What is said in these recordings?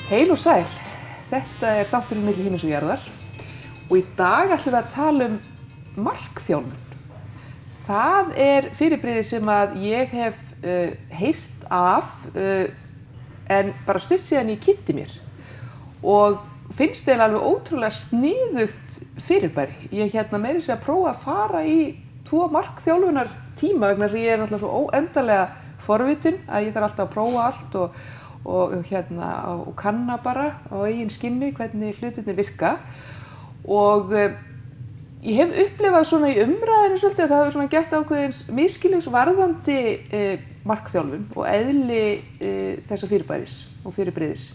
Heil og sæl, þetta þátturinn milli himins og jarðar og í dag ætlum við að tala markþjálfun. Það fyrirbrigði sem að ég hef heyrt af en bara stutt síðan ég kynnti mér og finnst þeir alveg ótrúlega sniðugt fyrirbæri. Ég meira að segja að prófa að fara í 2 markþjálfunar tíma vegna þess að ég náttúrulega svo óendanlega forvitin að ég þarf alltaf að prófa allt og kanna bara á eigin skinni hvernig hlutirnir virka og ég hef upplifað svona í umræðinu svolítið að það hefur svona gert ákveðins misskilnings varðandi markþjálfun og eðli þessa fyrirbæris og fyrirbrigðis.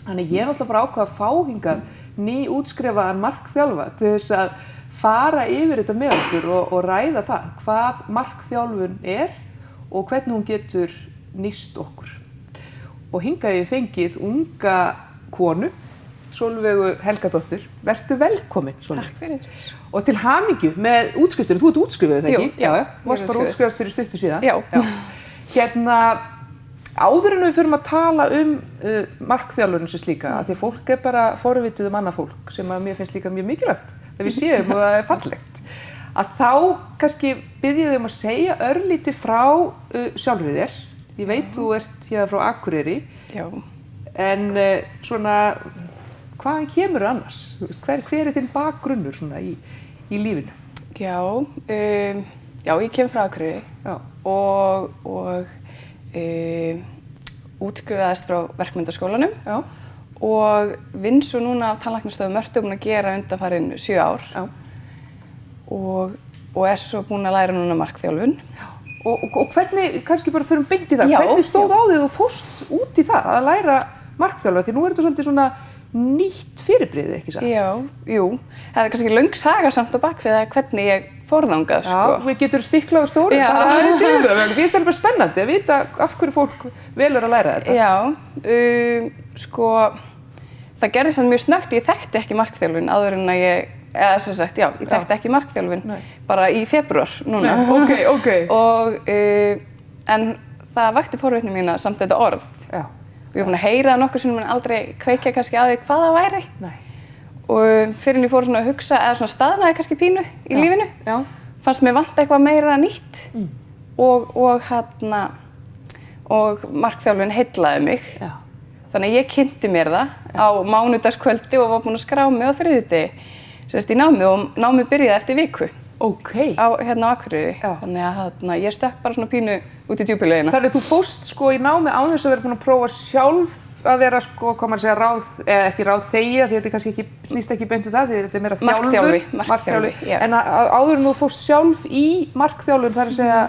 Þannig ég náttúrulega bara ákvað að fá hingað nýútskrifaðan markþjálfa til þess að fara yfir þetta með okkur og ræða það hvað markþjálfun og hvernig hún getur nýst okkur. Og hingað ég fengið unga konu, Sólveigu Helgadóttir. Vertu velkomin, Sólveig. Takk fyrir. Og til hamingju með útskriftinu. Þú ert útskrifuð, það ekki? Jú, já. Þú varst bara útskrifast fyrir stuttu síðan. Já. Áður en við förum að tala markþjálfun sem slíka, af því að fólk bara forvitið annað fólk sem að mér finnst líka mjög mikilvægt, þegar við séum og það fallegt. Að þá kannski bið ég þig að segja örlítið frá sjálfri þér. Ég veit þú ert hérna frá Akureyri. Já. En svona, hvaðan kemur annars? Hver þinn bakgrunnur svona í lífinu? Já, ég kem frá Akureyri. Já. Og útskrifaðist frá verkmenntaskólanum. Já. Og vinn svo núna á tannlæknastofu Mörtu búin að gera undanfarin 7 ár. Já. Og svo búin að læra núna markþjálfun. Já. Og hvernig, kannski bara förum beint í það, hvernig stóð á því þú fórst út í það að læra markþjálfara? Því nú þetta svolítið svona nýtt fyrirbrigði, ekki satt? Já, jú. Það kannski löng saga samt á bakvið að hvernig ég fór þangað, sko. Já, við getum stiklað á stóru, það séum það. Mér finnst það bara spennandi að vita af hverju fólk velur að læra þetta. Já, það gerðist samt mjög snöggt, ég þekkti ekki markþjálfun áður en að ég þekkti ekki markþjálfun bara í febrúar núna. Nei, ok. En það vakti forvitni mína samt þetta orð. Já. Og ég var búin að heyra það nokkur sinnum en aldrei kveikja kannski á því hvað það væri. Nei. Og fyrir en ég fór svona að hugsa, eða svona staðnaði kannski pínu í lífinu. Já. Fannst mér vanta eitthvað meira nýtt. Og markþjálfun heillaði mig. Já. Þannig að ég kynnti mér það á mánudagskvöldi og var búin að skrá mig á þriðjudegi. Í námi og námið byrjaði eftir viku. Ok. Á Akureyri. Já. Þannig að ég stökk bara svona pínu út í djúpilaugina. Þannig að þú fórst í námi án þess að vera búin að prófa sjálf að vera ekki ráðþegja, því þetta kannski snýst ekki beint það, því þetta meira þjálfur. Markþjálfi. En áður en þú fórst sjálf í markþjálfun, það að segja.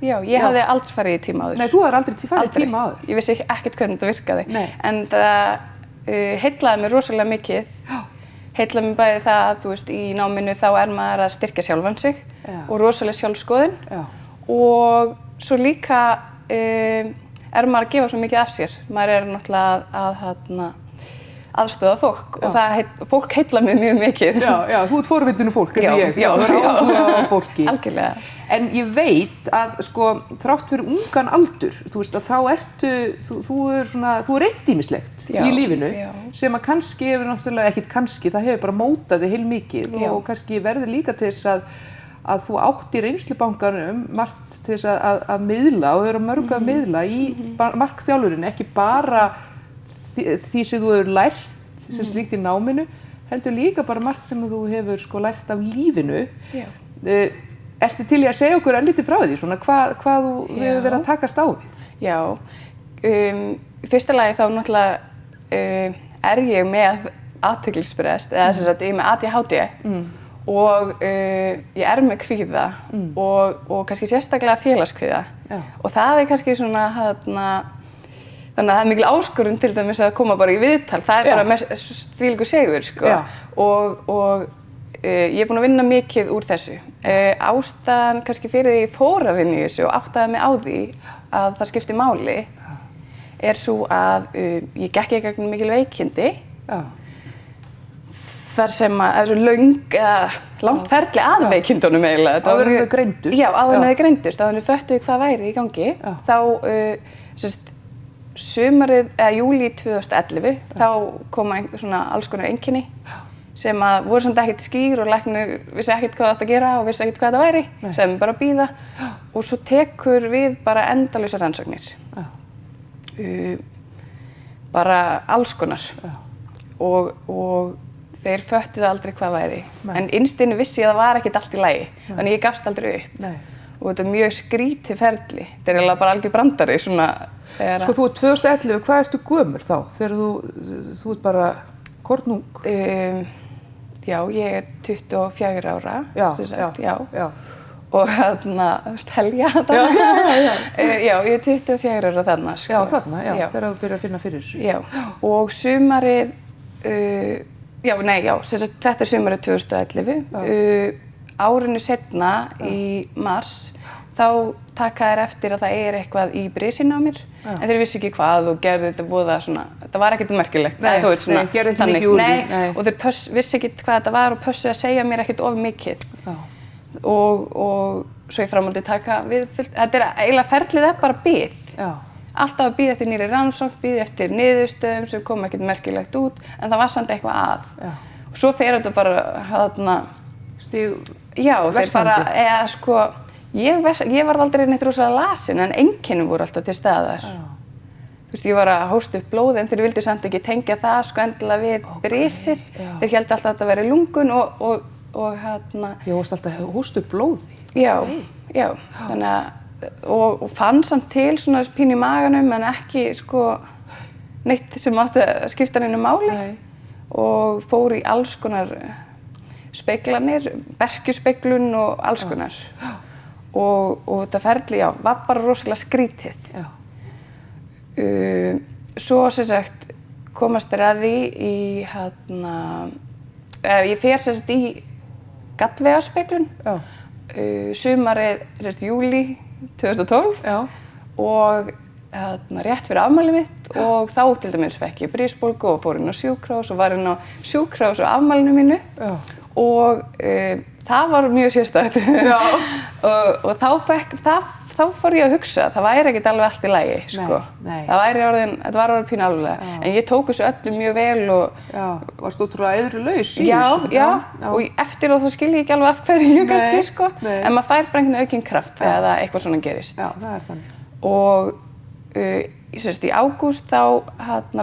Já, ég hafði aldrei farið í tíma áður. Nei, þú hafðir aldrei farið í tíma áður. Ég vissi ekkert hvernig þetta virkaði. Nei. En það heillaði mig rosalega mikið. Já. Heillaði mig bæði það að, í náminu þá maður að styrkja sjálfan sig og rosalega sjálfskoðun. Já. Og svo líka maður að gefa svo mikið af sér. Maður náttúrulega að aðstoða fólk og fólk heillar mig mjög mikið. Já, þú ert forvitinu fólk eins og ég. Já, á fólki. Algjörlega. En ég veit að þrátt fyrir ungan aldur, þá þú reynt ýmislegt í lífinu sem að kannski hefur náttúrulega, ekkert kannski, það hefur bara mótað þig heilmikið og kannski verður líka til þess að þú átt í reynslubankanum margt til þess að miðla og vera mörg að miðla í markþjálfuninni, ekki bara því sem þú hefur lært sem slíkt í náminu, heldur líka bara margt sem þú hefur lært af lífinu. Ertu til í að segja okkur lítið frá því, hvað þú hefur verið að takast á við? Já, í fyrsta lagi þá náttúrulega ég með athyglisbrest, eða sem sagt ég er með ADHD og ég með kvíða og kannski sérstaklega félagskvíða. Og það kannski svona, þannig að það mikil áskorun til dæmis að koma bara í viðtal, það bara með þvílíkur segur, sko. Og ég er búin að vinna mikið úr þessu. Ástæðan kannski fyrir því ég fór að vinna í þessu og áttaði mig á því að það skipti máli svo að ég gekk í gegnum mikil veikindi. Þar sem að löng eða langt ferli að veikindunum eiginlega. Áður en þau greindust. Já, áður en þau greindust. Áður en þau föttuðu hvað væri í gangi. Þá sumarið, eða júlí 2011, þá koma svona alls konar einkenni sem að voru samt ekkert skýr og læknir vissi ekkert hvað það átti að gera og vissi ekkert hvað það væri, sem bara bíða og svo tekur við bara endalausar rannsóknir. Bara alls konar og þeir föttuðu aldrei hvað væri. En innst inni vissi ég að það var ekkert allt í lagi, þannig ég gafst aldrei upp. Og þetta er mjög skrítið ferli. Þetta er eiginlega bara algjör brandari svona. Sko þú 2011, hvað ertu gömul þá? Þegar þú ert bara kornung? Já, ég er 24 ára, sem sagt, já. Og telja þetta. Já, ég er 24 ára þarna, sko. Já, þarna, þegar þú byrjar að finna fyrir þessu. Já, og sumarið, sem sagt, þetta er sumarið 2011. Árinu seinna, í mars, þá taka þær eftir að það er eitthvað í brisinu á mér, en þeir vissi ekki hvað og gerðu þetta voða svona, þetta var ekkert merkilegt. Nei, gerðu ekki mikið úr því. Nei, og þeir vissi ekki hvað þetta var og pössuðu að segja mér ekkert of mikið. Og svo í framhaldi taka við fullt, þetta er eiginlega ferlið bara bið. Alltaf að bíða eftir nýrri rannsókn, bíða eftir niðurstöðum sem kom ekkert merkilegt út, en það var samt eitthvað að. Og svo fer þetta bara ég varð aldrei neitt rosalega lasin, en einkenni voru alltaf til staðar. Þú veist, ég var að hósta upp blóð, en þeir vildu samt ekki tengja það sko endilega við brisið. Þeir héldu alltaf að þetta væri lungun og Ég varst alltaf að hósta upp blóði? Já, þannig að, og fann samt til svona pínu í maganum, en ekki sko neitt sem átti að skipta neinu máli. Og fór í alls konar speglanir, berkjuspeglun og alls konar. Og þetta ferli, var bara rosalega skrítið. Svo sem sagt komast þeir að því ég fer sem sagt í gallvegarspeglun, sumarið, júlí 2012 og rétt fyrir afmælið mitt og þá til dæmis fekk ég brisbólgu og fór inn á sjúkrahús og var inn á sjúkrahús á afmælinu mínu og það var mjög sérstakt og þá fór ég að hugsa að það væri ekkert alveg allt í lagi, sko. Þetta var orðið pínu alveg, en ég tók þessu öllu mjög vel og... Já, varstu ótrúlega æðrulaus í þessu? Já, og eftir og þá skil ég ekki alveg af hverju kannski, sko, en maður fær bara einhvern aukinn kraft þegar eitthvað svona gerist. Já, það er þannig. Og í ágúst þá,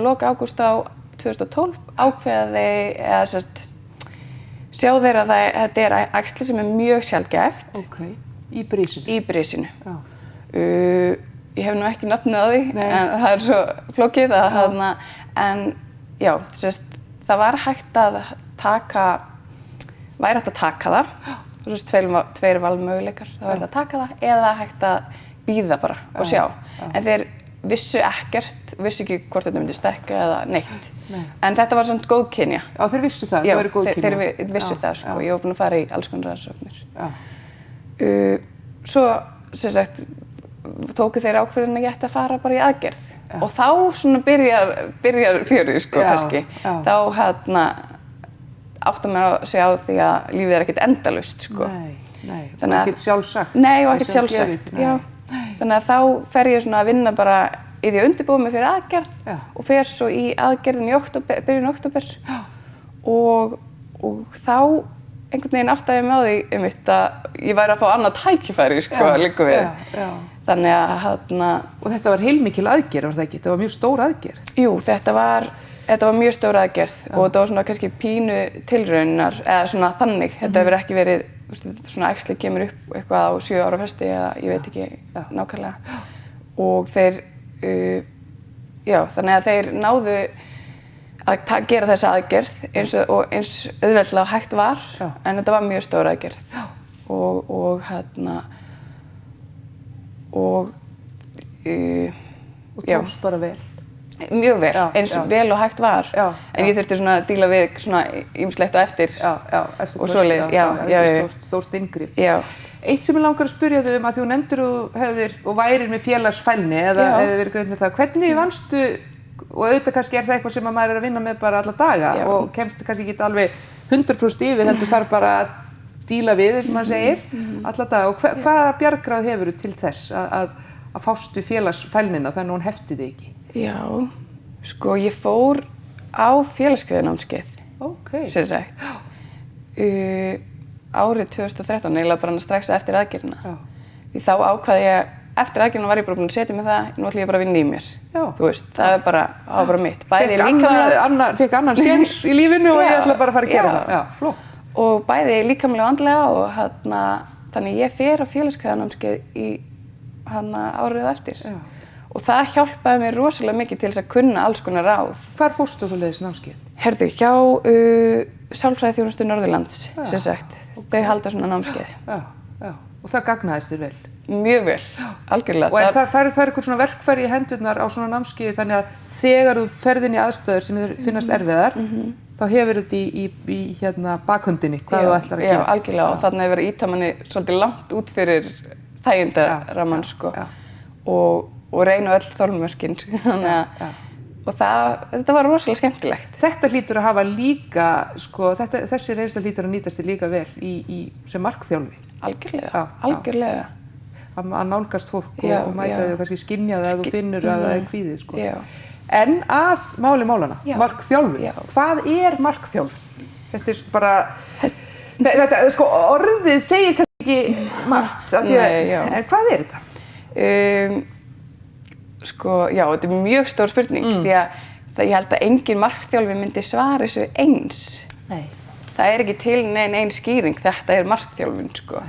loka ágúst á 2012, ákveða þeir, sjá þeir að þetta er æxli sem er mjög sjaldgæft. Í brisinu? Í brisinu. Ég hef nú ekki nafnið á því, en það er svo flókið en já, það var hægt að taka það, tveir valmöguleikar, það var hægt að taka það eða hægt að bíða bara og sjá. En þeir vissu ekkert, vissu ekki hvort þetta myndi stekka eða neitt. En þetta var svona góðkynja. Já, þeir vissu það, það væri góðkynja. Já, þeir vissu það, sko. Ég var búin að fara í alls konar rannsóknir. Svo, sem sagt, tóku þeir ákvörðun að ég ætti að fara bara í aðgerð. Og þá svona byrjar fjörið, sko, kannski. Þá áttu mér að segja á því að lífið er ekkert endalaust, sko. Nei, og ekkert sjálfsagt. Nei, og ekkert sjálfsagt, já. Þannig að þá fer ég svona að vinna bara í því að undirbúa mig fyrir aðgerð og fer svo í aðgerðin í byrjun október og þá einhvern veginn áttaði ég mig á því að ég væri að fá annað tækifæri, sko, liggur við. Þannig að Og þetta var heilmikil aðgerð, var það ekki? Þetta var mjög stór aðgerð? Jú, þetta var mjög stór aðgerð og þetta var svona kannski pínu tilraunar eða svona þannig. Þetta hefur ekki verið, svona æxli kemur upp eitthvað á 7 ára fresti eða ég veit ekki nákvæmlega. Og þeir, þannig að þeir náðu að gera þessa aðgerð eins auðveldlega hægt var, en þetta var mjög stór aðgerð. Og tókst bara vel? Mjög vel, eins vel og hægt var. En ég þurfti svona að díla við svona ýmislegt og eftir. Eftir og svoleiðis, stórt inngrip. Eitt sem ég langar að spyrja þig að þú nefndir og værir með félagsfælni eða hefur verið greint með það. Hvernig vannstu, og auðvitað kannski það eitthvað sem maður að vinna með bara alla daga og kemst kannski ekki alveg 100% yfir, heldur þarf bara að díla við, eins og maður segir, alla daga. Og hvaða bjargráð hefurðu til þess að fástu félagsfælnina þannig að hún hefti þig ekki? Já, sko ég fór á félagsgreiðanámskeið, sem sagt, árið 2013, eiginlega bara strax eftir aðgerðina. Því þá ákvað ég, eftir aðgerðina var ég bara búin að setja mig það, nú ætlum ég bara að vinna í mér. Þú veist, það var bara mitt. Fekk annan séns í lífinu og ég ætla bara að fara að gera það. Já, flott. Og bæði líkamlega og andlega og þannig ég fer á félagsgreiðanámskeið árið eftir. Og það hjálpaði mér rosalega mikið til þess að kunna alls konar ráð. Hvar fórstu svoleiðis námskeið? Herðu, hjá Sálfræðiþjónustu Norðurlands, sem sagt. Þau halda svona námskeið. Já. Og það gagnaðist þér vel? Mjög vel, algjörlega. Og það færið eitthvað svona verkfæri í hendurnar á svona námskeiði þannig að þegar þú ferð inn í aðstæður sem þér finnast erfiðar, þá hefur þetta í bakhöndinni hvað þú ætlar að gera. Já, algjörlega. Og þannig hefur verið ýta manni svolítið langt út fyrir þægindarammann, sko. Og reyna öll þolmörkin. Og þetta var rosalega skemmtilegt. Þetta hlýtur að hafa líka, sko, þessi reynsla hlýtur að nýtast þér líka vel sem markþjálfi. Algjörlega. Að nálgast fólk og mæta þau og kannski skynja það að þú finnur að það kvíðið, sko. En að málanna, markþjálfi. Hvað er markþjálfi? Þetta er bara, þetta, sko, orðið segir kannski ekki margt. En hvað er þetta? Sko, já, þetta er mjög stór spurning því að ég held að engin markþjálfi myndi svara þessu eins. Nei. Það er ekki til nein skýring, þetta er markþjálfun, sko.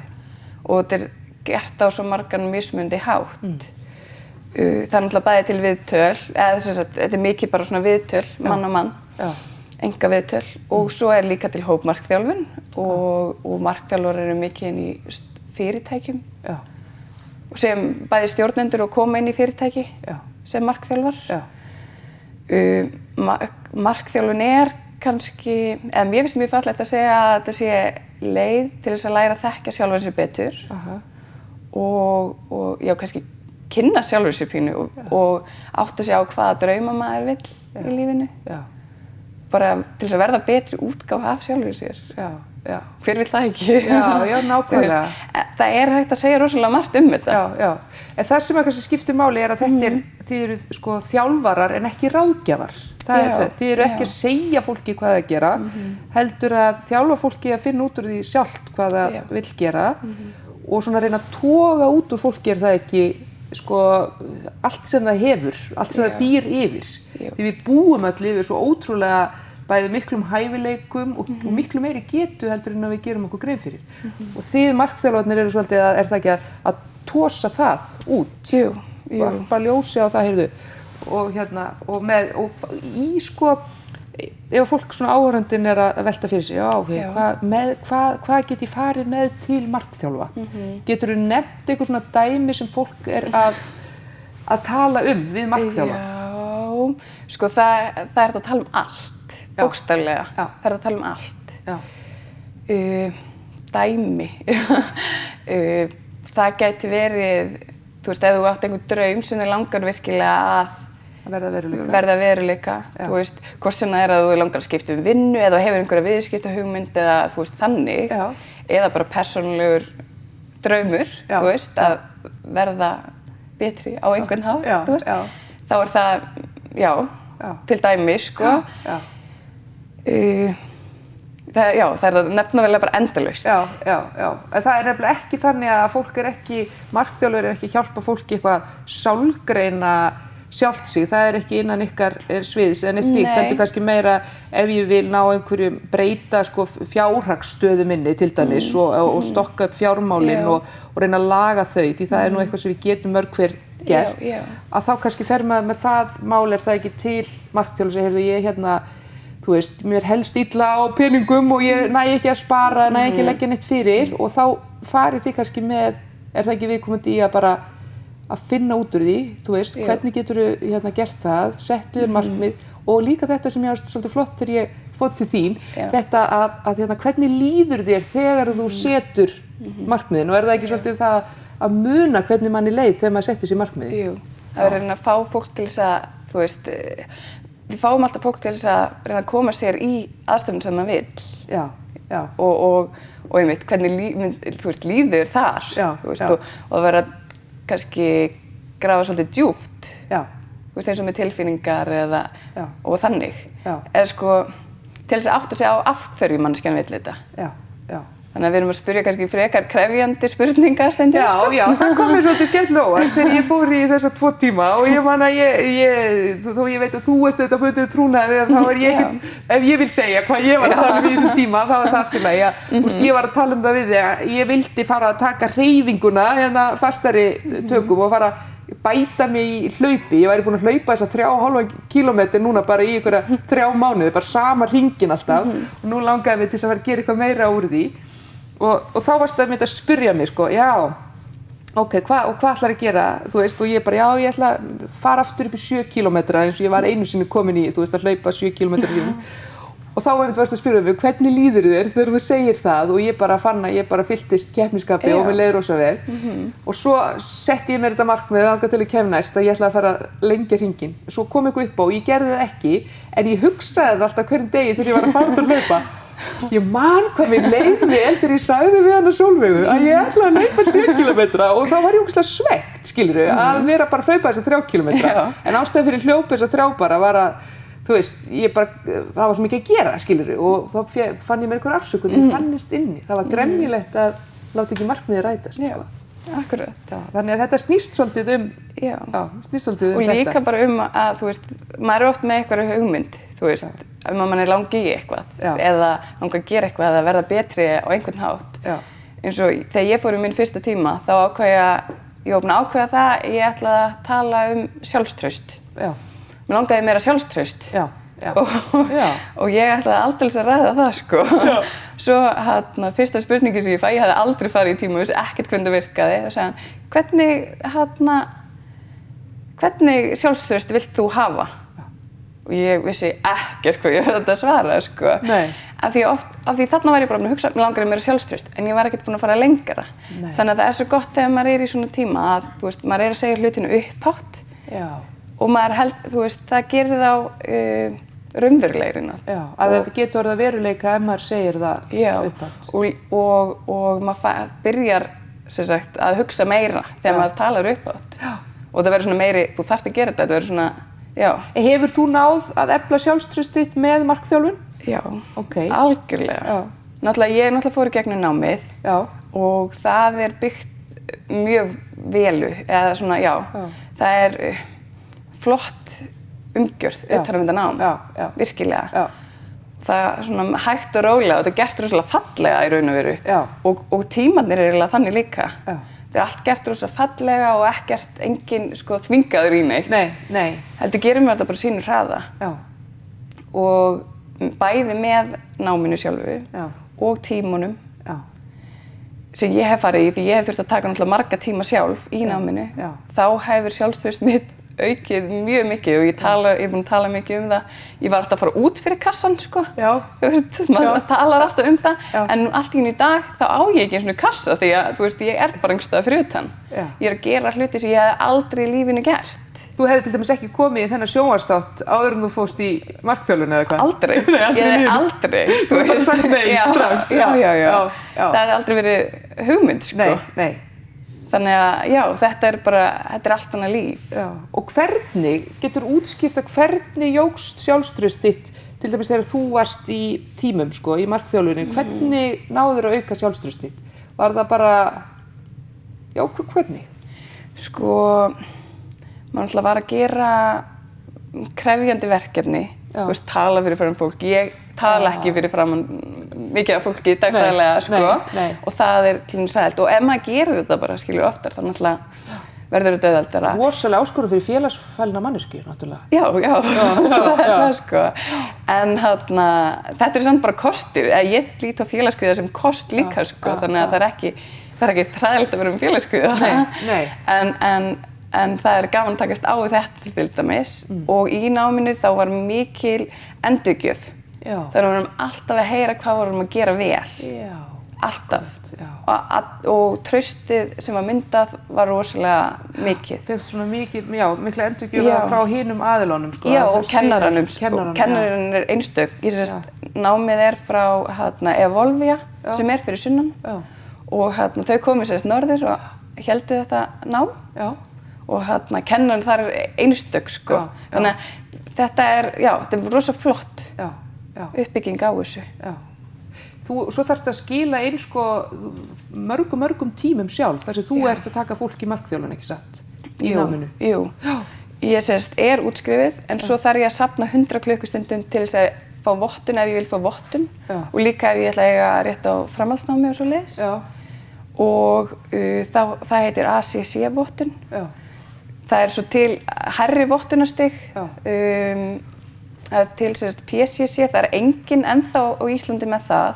Og þetta er gert á svo margan mismunandi hátt. Það er náttúrulega bæði til viðtöl, þetta er mikið bara svona viðtöl, mann á mann, enga viðtöl. Og svo er líka til hópmarkþjálfun og markþjálfar eru mikið inn í fyrirtækjum. Sem bæði stjórnendur og koma inn í fyrirtæki sem markþjálfar. Markþjálfun er kannski, eða mér finnst mjög fallegt að segja að þetta sé leið til þess að læra að þekkja sjálfan sig betur og já, kannski kynna sjálfan sig pínu og átta sig á hvaða drauma maður vill í lífinu. Bara til þess að verða betri útgáfa af sjálfan sér. Hver vill það ekki? Já, nákvæmlega. Það er hægt að segja rosalega margt þetta. Já. En það sem kannski skiptir máli er að þið eru sko þjálfarar en ekki ráðgjafar. Þið eru ekki að segja fólki hvað það gera, heldur að þjálfa fólki að finna út úr því sjálft hvað það vill gera og svona reyna að toga út úr fólki það ekki sko allt sem það hefur, allt sem það býr yfir. Því við búum öll yfir svo ótrúlega bæði miklum hæfileikum og miklu meiri getu heldur en að við gerum okkur grein fyrir. Og þið markþjálfarnir eru svolítið er það ekki að tosa það út? Jú. Bara ljósi á það, heyrðu. Og í sko, ef fólk svona áhorfandinn er að velta fyrir sér, hvað get ég farið með til markþjálfa? Geturðu nefnt eitthvað svona dæmi sem fólk er að tala við markþjálfa? Já, sko það er að tala allt. Bókstaflega, það er að tala allt. Dæmi. Það gæti verið, þú veist, ef þú átt einhvern draum sem þig langar virkilega að verða veruleika. Þú veist, hvort sem það er að þú langar að skipta vinnu eða hefur einhverja viðskiptahugmynd eða þú veist þannig. Eða bara persónulegur draumur, þú veist, að verða betri á einhvern hátt, þú veist. Þá er það, til dæmi, sko. Það er að nefna vel bara endalaust. Já. En það er nefnilega ekki þannig að fólk markþjálfur er ekki að hjálpa fólki eitthvað sálgreina sjálft sig. Það er ekki innan ykkar sviðs en eitt slíkt. Heldur kannski meira ef ég vil ná einhverjum breyta sko fjárhagsstöðu minni til dæmis og stokka upp fjármálin og reyna að laga þau því það er nú eitthvað sem við getum mörg hver gert. Að þá kannski fer maður með það mál er það ekki til markþjálfur sem heyrðu ég þú veist, mér helst illa á peningum og ég næ ekki að spara, næ ekki að leggja neitt fyrir og þá farið þið kannski með, er það ekki viðkomandi í að bara að finna út úr því, þú veist, hvernig geturðu gert það, settu þér markmið og líka þetta sem ég hafa svolítið flott þegar ég fótt til þín, þetta að hvernig líður þér þegar þú setur markmiðin og er það ekki svolítið það að muna hvernig manni leið þegar maður setur sér markmiði? Jú, það er að fá fólk til þess að, þú veist, við fáum alltaf fólk til þess að reyna að koma sér í aðstöðum sem maður vill. Já. Og einmitt, hvernig líður þar. Þú veist, og það verður að kannski grafa svolítið djúpt. þú veist, eins og með tilfinningar Já. og þannig. Já. Eða sko, til þess að átta sig á af hverju manneskjan vill þetta. Já, já. Þannig að við erum að spyrja kannski frekar krefjandi spurningar stendur, Já, sko. já, það kom mér svolítið skemmtilega óvart þegar ég fór í þessa 2 tíma og ég man að þó ég veit að þú ert auðvitað bundið trúnaði þá er ég ekkert, ef ég vil segja hvað ég var að tala um í þessum tíma þá er það allt í lagi. Þú veist, ég var að tala um það við þig að ég vildi fara að taka hreyfinguna hérna fastari tökum og fara að bæta mig í hlaupi. Ég væri búin að hlaupa þessa 3,5 kílómetra núna bara í einhverja 3 mánuði, bara sama hringinn alltaf og nú langaði mig til að fara að gera eitthvað meira úr því. Og þá varstu að mynda að spyrja mig, sko, já, ok, hvað ætlar að gera, þú veist, og ég bara, já, ég ætla að fara aftur upp í 7 kílómetra eins og ég var einu sinni komin í, þú veist, að hlaupa 7 kílómetra hring. Og þá varstu að spyrja mig, hvernig líður þér þegar þú segir það og ég bara fann að ég bara fylltist keppnisskapi og mér leið rosa vel. Og svo setti ég mér þetta markmið þangað til að kemja næst að ég ætlaði að fara að lengja hringinn. Svo kom eitthvað upp á og ég gerði það ekki, en ég hugsaði það alltaf hverjum degi þegar ég var að fara út að hlaupa. Ég man hvað mér leið vel þegar ég sagði við hana Sólveigu að ég ætlaði að hlaupa 7 kílómetra og þá var ég ógeðslega svekkt, skilurðu, að vera bara að hlaupa þessa 3 kílómetra. En ástæðan fyrir hlaupa þessa 3 bara var að, þú veist, það var svo mikið að gera, skilurðu, og þá fann ég mér einhver afsökun, ég fannist inni. Það var gremjulegt að láta ekki markmiðið rætast, sko. Akkurat. Já, þannig að þetta snýst svolítið um og líka bara að, þú veist, maður er oft með eitthvað hugmynd, þú veist, ef maður er langi í eitthvað eða langi að gera eitthvað eða verða betri á einhvern hátt. Eins og þegar ég fór í minn fyrsta tíma þá ég var búin að ákveða það ég ætlaði að tala um sjálfstraust. Mér langaði meira sjálfstraust. Og ég ætlaði aldrei að ræða það, sko. Svo fyrsta spurningin sem ég fæ, ég hafði aldrei farið í tíma og vissi ekkert hvernig það virkaði og sagði hann, hvernig sjálfstraust vilt þú hafa? Og ég vissi ekkert hvað ég höfði að svara, sko. Af því þarna var ég bara að hugsa, mér langaði meira sjálfstraust, en ég var ekkert búin að fara lengra. Þannig að það er svo gott þegar maður er í svona tíma að, þú veist, maður er að segja hlutinu upphátt og maður þú veist, það gerir þá raunverulegri. Að það getur orðið að veruleika ef maður segir það upphátt. Og maður byrjar, sem sagt, að hugsa meira þegar maður talar upphátt. Og það verður svona meiri, þú þarft að gera þetta verður svona, Hefur þú náð að efla sjálfstraust þitt með markþjálfun? Já, algjörlega. Ég fór í gegnum námið og það er byggt mjög velu, eða svona, það er flott umgjörð utan um þetta nám, virkilega. Það er svona hægt og rólega og þetta er gert rosalega fallega í raun og veru og tímarnir er eiginlega þannig líka. Það er allt gert rosa fallega og enginn sko þvingaður í neitt. Nei. Heldur gerir mér þetta bara sínum hraða. Og bæði með náminu sjálfu og tímunum sem ég hef farið í, því ég hef þurft að taka náttúrulega marga tíma sjálf í náminu, þá hefur sjálfstraust mitt aukið mjög mikið og ég er búin að tala mikið um það. Ég var alltaf að fara út fyrir kassan, sko. Þú veist, maður talar alltaf um það, en allt í dag þá á ég ekki einu svona kassa því að, þú veist, ég er bara einhvers staðar fyrir utan. Ég er að gera hluti sem ég hef aldrei í lífinu gert. Þú hefði til dæmis ekki komið í þennan sjónvarpsþátt áður en þú fórst í markþjálfun eða hvað? Aldrei. Ég hef aldrei. Þú hefði bara sagt nei strax. Það hefði aldrei verið hugmynd, sko. Nei. Þannig að, þetta er allt annað líf. Og hvernig, getur útskýrt hvernig jókst sjálfstraust þitt, til dæmis þegar þú varst í tímum, sko, í markþjálfunni, hvernig náður að auka sjálfstraust þitt? Var það bara, hvernig? Sko, maður alltaf var að gera krefjandi verkefni, þú veist, tala fyrir framan fólk. Ég tala ekki fyrir framan mikið af fólki dagstæðilega, sko, og það er til dæmis hræðilegt. Og ef maður gerir þetta bara, skilur oftar, þá náttúrulega verður þetta auðveldara. Rosalega áskorun fyrir félagsfælna manneskju, náttúrulega. Já, það er það, sko. En þetta er samt bara kostir. Ég lít á félagskvíða sem kost líka, sko, þannig að það er ekki hræðilegt að vera með félagskvíða. En það er gaman að takast á við þetta til dæmis og í náminu þá var mikil endurgjöf. Þannig að við vorum alltaf að heyra hvað við vorum að gera vel. Alltaf. Og traustið sem var myndað var rosalega mikið. Fékkst svona mikla endurgjöf frá hinum aðilunum, sko. Já, og kennaranum, sko. Kennarinn er einstök. Námið er frá Evolvia sem er fyrir sunnan og þau komu norður og héldu þetta nám. og kennarinn þar einstök, sko. Þannig að þetta er rosa flott uppbygging á þessu. Já. Svo þarftu að skila inn, sko, mörgum tímum sjálf, þar sem þú ert að taka fólk í markþjálfun, ekki satt, í náminu. Jú. Ég er útskrifið, en svo þarf ég að safna 100 klukkustundum til þess að fá vottun ef ég vil fá vottun og líka ef ég ætla að eiga rétt á framhaldsnámi og svoleiðis. Og það heitir ACC-vottun. Það er svo til hærri vottunarstig, það er til PCC, það er enginn ennþá á Íslandi með það.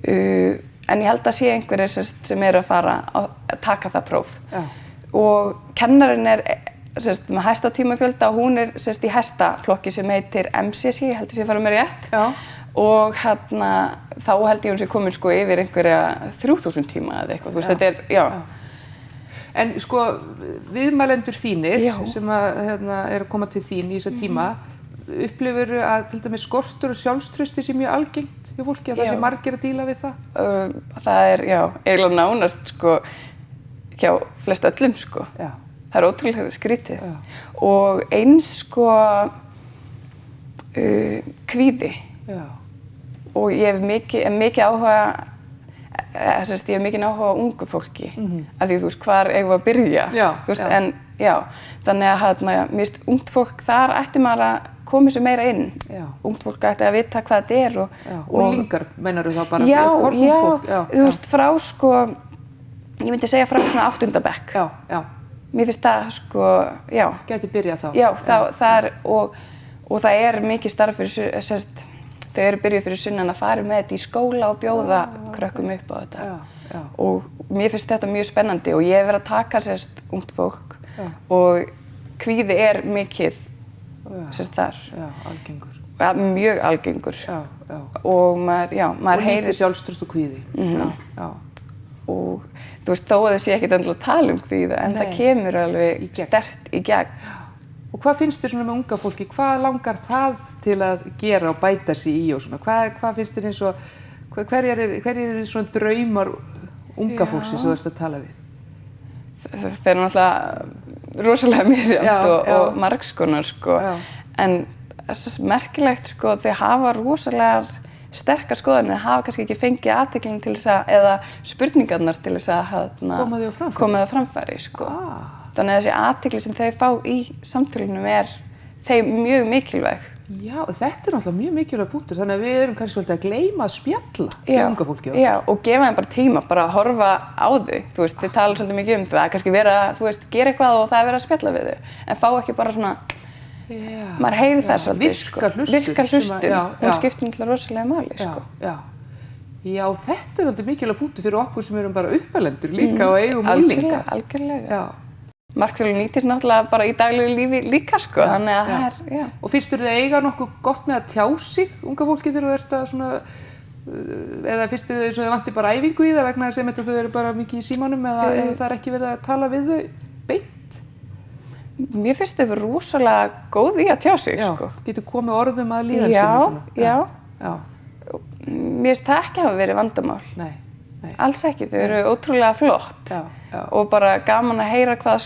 En ég held að sé einhverjir sem eru að fara að taka það próf. Og kennarinn er með hæsta tímafjölda og hún er í hæsta flokki sem heitir MCC, ég held að sé fara með rétt. Og þá held ég hún sé komin sko yfir einhverja 3000 tíma eða eitthvað, þú veist, þetta er, En sko, viðmælendur þínir sem eru að koma til þín í þessa tíma, upplifirðu að til dæmis skortur og sjálfstrausti sé mjög algengt hjá fólki, að það sé margir að díla við það? Það er, eiginlega nánast sko hjá flest öllum sko. Það er ótrúlega skrítið. Og eins sko kvíði. Og ég hef mikið áhuga, ég hef mikinn áhuga á ungu fólki. Af því þú veist, hvar eigum við að byrja? Þú veist, en þannig að mér finnst ungt fólk, þar ætti maður að koma sér meira inn. Ungt fólk ætti að vita hvað þetta er. Og unglingar, meinar þú þá bara? Þú veist, frá sko, ég myndi segja frá svona 8. bekk. Mér finnst það sko, Gæti byrjað þá? Það er, og það er mikið starf fyrir, þau eru byrjuð fyrir sunnan að fara með þetta í skóla og bjóða krökkum upp á þetta. Og mér finnst þetta mjög spennandi og ég hef verið að taka ungt fólk og kvíði er mikið þar. Algengur. Mjög algengur. Og maður heyrir... lítið sjálfstraust og kvíði. Og þú veist, þó að það sé ekkert endilega að tala um kvíða, en það kemur alveg sterkt í gegn. Og hvað finnst þér svona með unga fólki? Hvað langar það til að gera og bæta sig í og svona? Hvað finnst þér eins og, hverjir eru svona draumar unga fólksins sem þú ert að tala við? Það er náttúrulega rosalega misjafnt og margskonar sko. En það er merkilegt sko, þau hafa rosalega sterkar skoðanir, hafa kannski ekki fengið athygli til þess að, eða spurningarnar til þess að koma þau á framfæri sko. Þannig að þessi athygli sem þau fá í samtölunum er þeim mjög mikilvæg. Já, þetta er náttúrulega mjög mikilvæg punktur, þannig að við erum kannski svolítið að gleyma að spjalla með unga fólki. Já, og gefa þeim bara tíma, bara að horfa á þau. Þú veist, þið tala svolítið mikið um það, að kannski vera, þú veist, gera eitthvað og það er verið að spjalla við þau. En fá ekki bara svona, maður heyrir það svolítið, sko. Virka hlustun. Hún skiptir náttúrulega rosalega máli, sko. Já, þetta er náttúrulega mikilvæg punktur fyrir okkur sem erum bara uppalendur líka og eigum unglinga. Algjörlega. Markþjálfun nýtist náttúrulega bara í daglegu lífi líka sko, þannig að það er, Og finnst þér þið eiga nokkuð gott með að tjá sig, unga fólki, þegar þú ert að svona, eða finnst þér þau vanti bara æfingu í það vegna þess að þau eru bara mikið í símanum eða það er ekki verið að tala við þau beint? Mér finnst þau rosalega góð í að tjá sig, sko. Getur komið orðum að líðan sinni svona? Já. Mér finnst það ekki hafa verið vandamál. Nei. Alls ekki, þau eru ótrúlega flott og bara gaman að heyra hvaða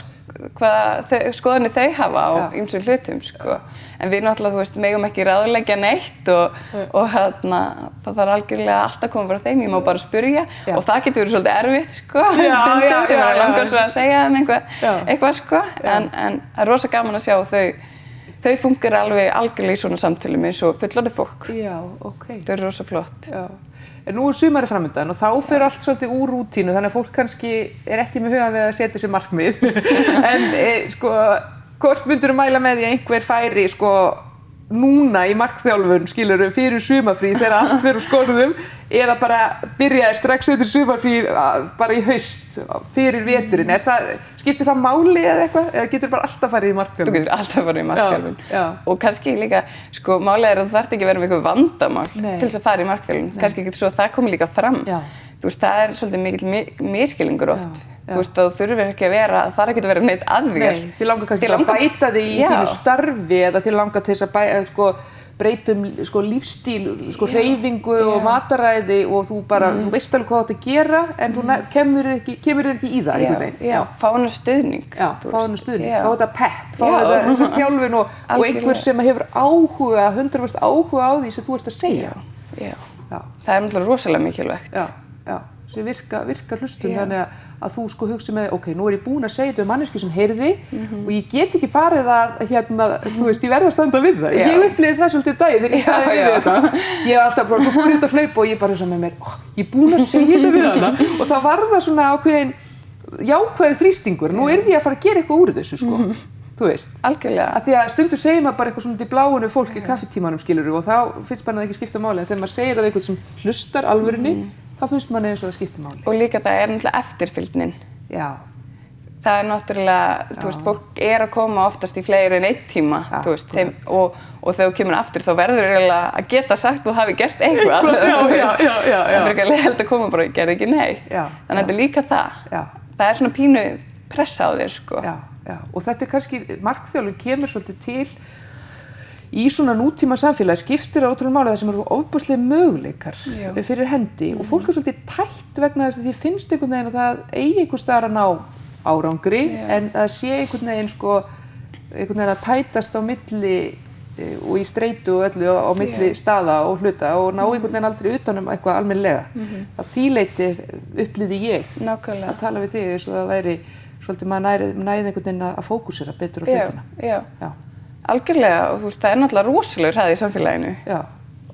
skoðanir þau hafa á ýmsum hlutum, sko. En við náttúrulega, þú veist, megum ekki ráðleggja neitt og það þarf algjörlega allt að koma frá þeim, ég má bara spyrja og það getur verið svolítið erfitt, sko. Stundum, þegar maður langar svo að segja þeim eitthvað, sko. En það er rosa gaman að sjá þau fungera alveg algjörlega í svona samtölum eins og fullorðið fólk. Þau eru rosa flott. En nú er sumarið framundan og þá fer allt svolítið úr rútínu, þannig að fólk kannski er ekki með hugann við að setja sér markmið. En sko, hvort myndirðu mæla með því að einhver færi sko núna í markþjálfun, skilurðu, fyrir sumarfrí þegar allt fer úr skorðum, eða bara byrjaði strax eftir sumarfrí bara í haust fyrir veturinn? Skiptir það máli eða eitthvað? Eða getur bara alltaf farið í markþjálfun? Þú getur alltaf farið í markþjálfun. Og kannski líka, sko, málið er að þú þarft ekki að vera með eitthvað vandamál til þess að fara í markþjálfun. Kannski getur svo að það komi líka fram. Þú veist, það er svolítið mikill misskilningur oft. Þú veist, þú þurfir ekki að vera, það þarf ekki að vera neitt að þér. Nei, þið langar kannski að bæta þig í þínu starfi eða þið langar til þess að breytum sko lífstíl, sko hreyfingu og mataræði og þú bara, þú veist alveg hvað þú átt að gera en þú kemur þér ekki í það einhvern veginn. Já, fá hana stuðning. Já, fá hana stuðning, fá þetta pepp, fá þetta þjálfun og einhver sem hefur áhuga, 100% áhuga á því sem þú ert að segja. Já. Það er náttúrulega rosalega mikilvægt. Já, sem virka hlustun þannig að þú sko hugsi með, ok, nú er ég búin að segja þetta mannesku sem heyrði og ég get ekki farið að, þú veist, ég verð að standa við það. Ég upplifði það svolítið daginn þegar ég sagði við þetta. Ég var alltaf bara, svo fór ég út að hlaupa og ég bara hugsaði með mér, ég er búin að segja þetta við hana og það var það svona ákveðin jákvæður þrýstingur. Nú yrði ég að fara að gera eitthvað úr þessu, sko. Þú veist. Algjörlega. Af því að stundum segir maður bara eitthvað svona í bláinu fólk í kaffitímanum, skilurðu, og þá finnst manni það ekki skipta máli. En þegar maður segir það við eitthvað sem hlustar alvörinni, þá finnst manni eins og það skiptir máli. Og líka það er náttúrulega eftirfylgnin. Já. Það er náttúrulega, þú veist, fólk er að koma oftast í fleiri en 1 tíma, þú veist, og þegar þú kemur aftur þá verður eiginlega að geta sagt þú hafi gert eitthvað. Já. Það er ekki alveg held að koma bara og gera ekki neitt. Þannig að þetta er líka það. Já. Það er svona pínu pressa á þér, sko. Já. Og þetta er kannski, markþjálfun kemur svolítið til í svona nútíma samfélagi, skiptir á ótrúlega máli það sem eru ofboðslega möguleikar fyrir hendi og fólk er svolítið tætt vegna þess að því finnst einhvern veginn að það eigi einhvers staðar að ná árangri en að sé einhvern veginn sko einhvern veginn að tætast á milli og í streitu og öllu á milli staða og hluta og ná einhvern veginn aldrei utanum eitthvað almennilega. Að því leyti upplýði ég að tala við þig eins og það væri svolítið maður næði einhvern veginn að fókusera betur á hlutina. Já. Algjörlega og þú veist, það er náttúrulega rosalegur hraði í samfélaginu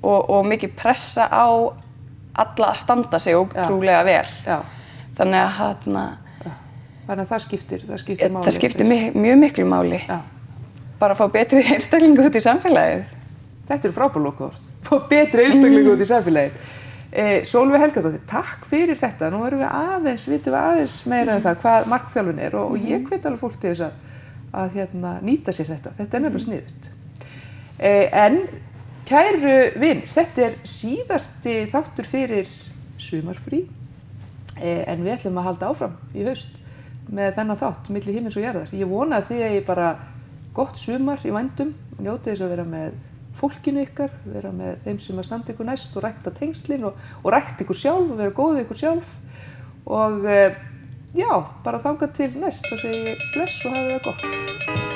og mikið pressa á alla að standa sig ótrúlega vel. Þannig að það skiptir máli. Það skiptir mjög miklu máli. Bara að fá betri einstaklingu út í samfélagið. Þetta eru frábær lokaorð. Fá betri einstaklingu út í samfélagið. Sólveig Helgadóttir, takk fyrir þetta. Nú vitum við aðeins meira um það hvað markþjálfun er og ég hvet alveg fólk til þess að nýta sér þetta. Þetta er nefnilega sniðugt. En kæru vinir, þetta er síðasti þáttur fyrir sumarfrí en við ætlum að halda áfram í haust með þennan þátt milli himins og jarðar. Ég vona að þið eigi bara gott sumar í vændum og njótið þess að vera með fólkinu ykkar, vera með þeim sem að standa ykkur næst og rækta tengslin og rækta ykkur sjálf og vera góð við ykkur sjálf og já, bara þangað til næst, þá segi ég bless og hafa það gott.